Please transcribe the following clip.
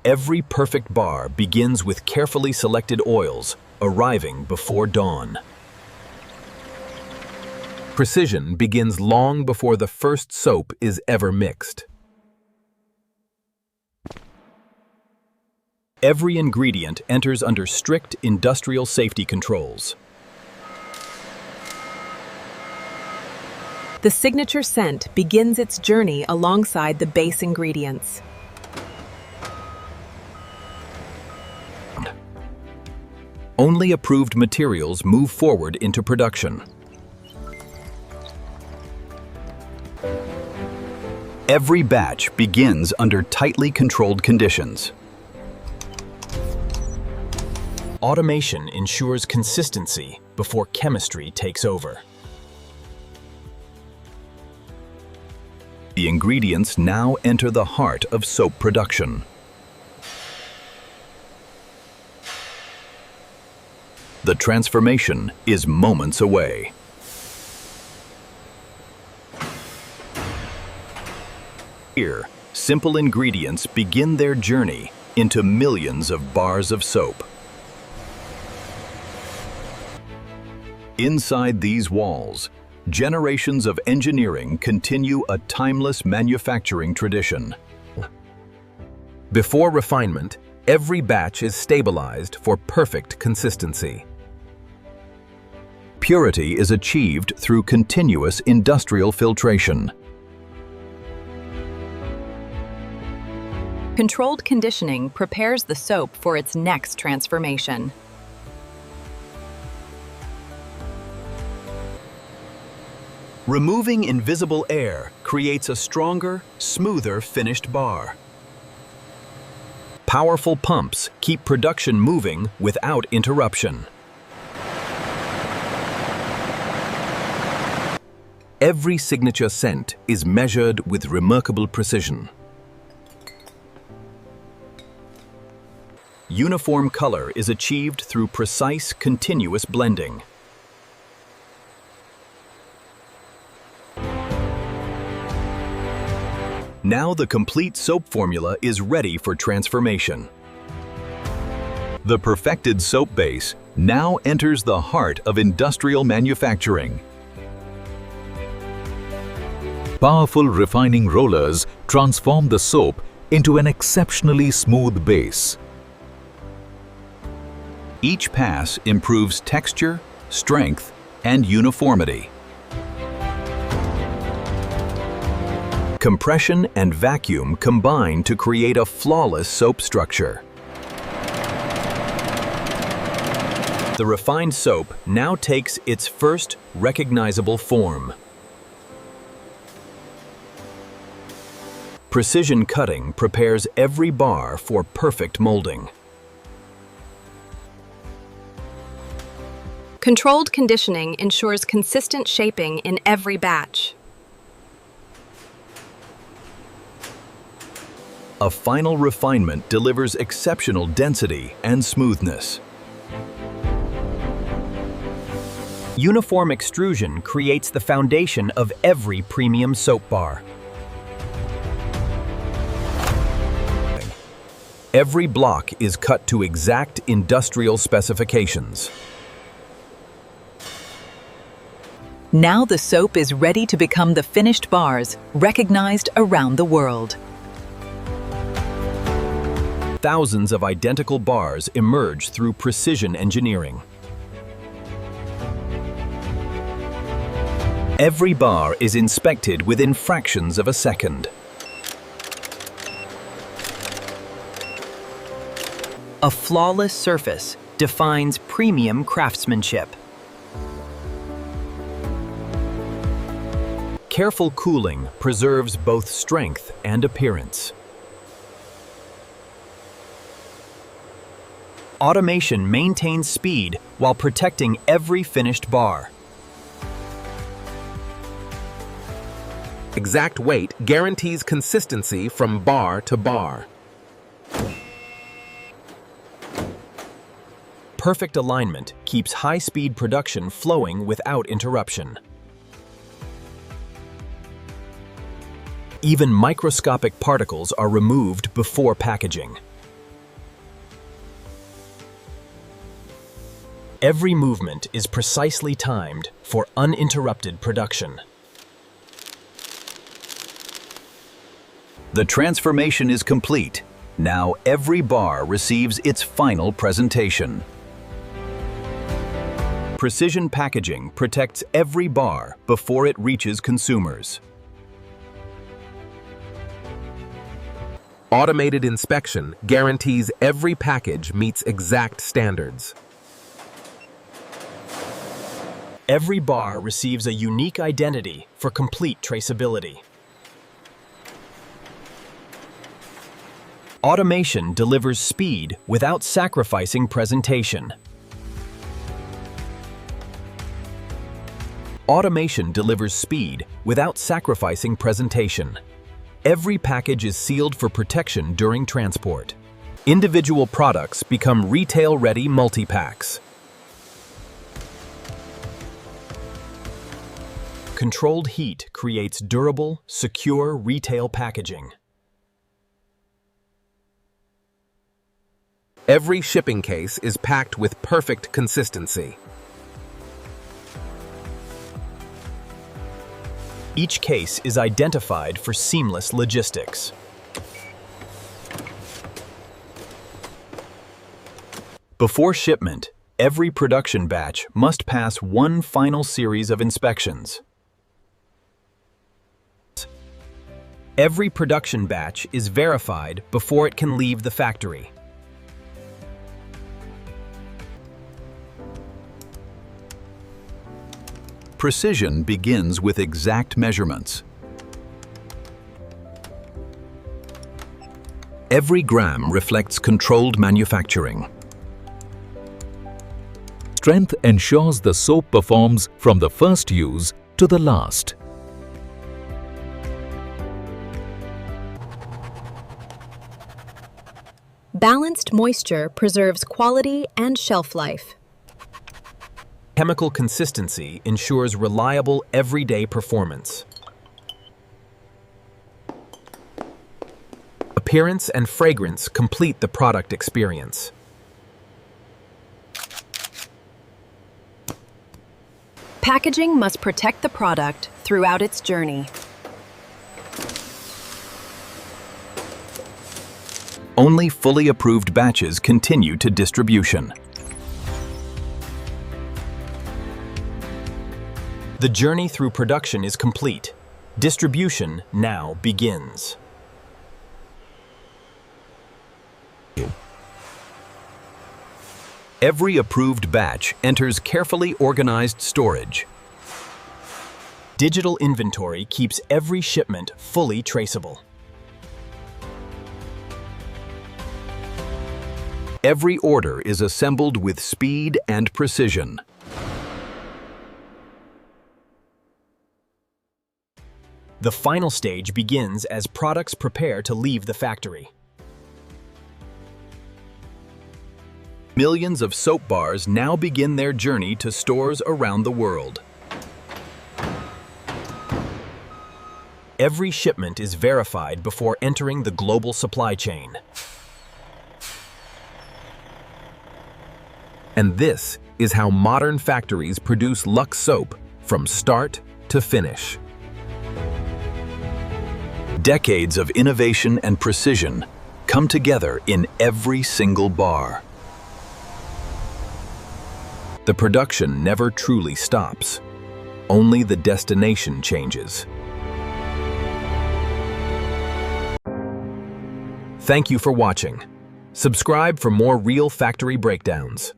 Every perfect bar begins with carefully selected oils, arriving before dawn. Precision begins long before the first soap is ever mixed. Every ingredient enters under strict industrial safety controls. The signature scent begins its journey alongside the base ingredients. Only approved materials move forward into production. Every batch begins under tightly controlled conditions. Automation ensures consistency before chemistry takes over. The ingredients now enter the heart of soap production. The transformation is moments away. Here, simple ingredients begin their journey into millions of bars of soap. Inside these walls, generations of engineering continue a timeless manufacturing tradition. Before refinement, every batch is stabilized for perfect consistency. Purity is achieved through continuous industrial filtration. Controlled conditioning prepares the soap for its next transformation. Removing invisible air creates a stronger, smoother finished bar. Powerful pumps keep production moving without interruption. Every signature scent is measured with remarkable precision. Uniform color is achieved through precise, continuous blending. Now the complete soap formula is ready for transformation. The perfected soap base now enters the heart of industrial manufacturing. Powerful refining rollers transform the soap into an exceptionally smooth base. Each pass improves texture, strength, and uniformity. Compression and vacuum combine to create a flawless soap structure. The refined soap now takes its first recognizable form. Precision cutting prepares every bar for perfect molding. Controlled conditioning ensures consistent shaping in every batch. A final refinement delivers exceptional density and smoothness. Uniform extrusion creates the foundation of every premium soap bar. Every block is cut to exact industrial specifications. Now the soap is ready to become the finished bars, recognized around the world. Thousands of identical bars emerge through precision engineering. Every bar is inspected within fractions of a second. A flawless surface defines premium craftsmanship. Careful cooling preserves both strength and appearance. Automation maintains speed while protecting every finished bar. Exact weight guarantees consistency from bar to bar. Perfect alignment keeps high-speed production flowing without interruption. Even microscopic particles are removed before packaging. Every movement is precisely timed for uninterrupted production. The transformation is complete. Now every bar receives its final presentation. Precision packaging protects every bar before it reaches consumers. Automated inspection guarantees every package meets exact standards. Every bar receives a unique identity for complete traceability. Automation delivers speed without sacrificing presentation. Automation delivers speed without sacrificing presentation. Every package is sealed for protection during transport. Individual products become retail-ready multi-packs. Controlled heat creates durable, secure retail packaging. Every shipping case is packed with perfect consistency. Each case is identified for seamless logistics. Before shipment, every production batch must pass one final series of inspections. Every production batch is verified before it can leave the factory. Precision begins with exact measurements. Every gram reflects controlled manufacturing. Strength ensures the soap performs from the first use to the last. Balanced moisture preserves quality and shelf life. Chemical consistency ensures reliable everyday performance. Appearance and fragrance complete the product experience. Packaging must protect the product throughout its journey. Only fully approved batches continue to distribution. The journey through production is complete. Distribution now begins. Every approved batch enters carefully organized storage. Digital inventory keeps every shipment fully traceable. Every order is assembled with speed and precision. The final stage begins as products prepare to leave the factory. Millions of soap bars now begin their journey to stores around the world. Every shipment is verified before entering the global supply chain. And this is how modern factories produce Lux soap from start to finish. Decades of innovation and precision come together in every single bar. The production never truly stops. Only the destination changes. Thank you for watching. Subscribe for more real factory breakdowns.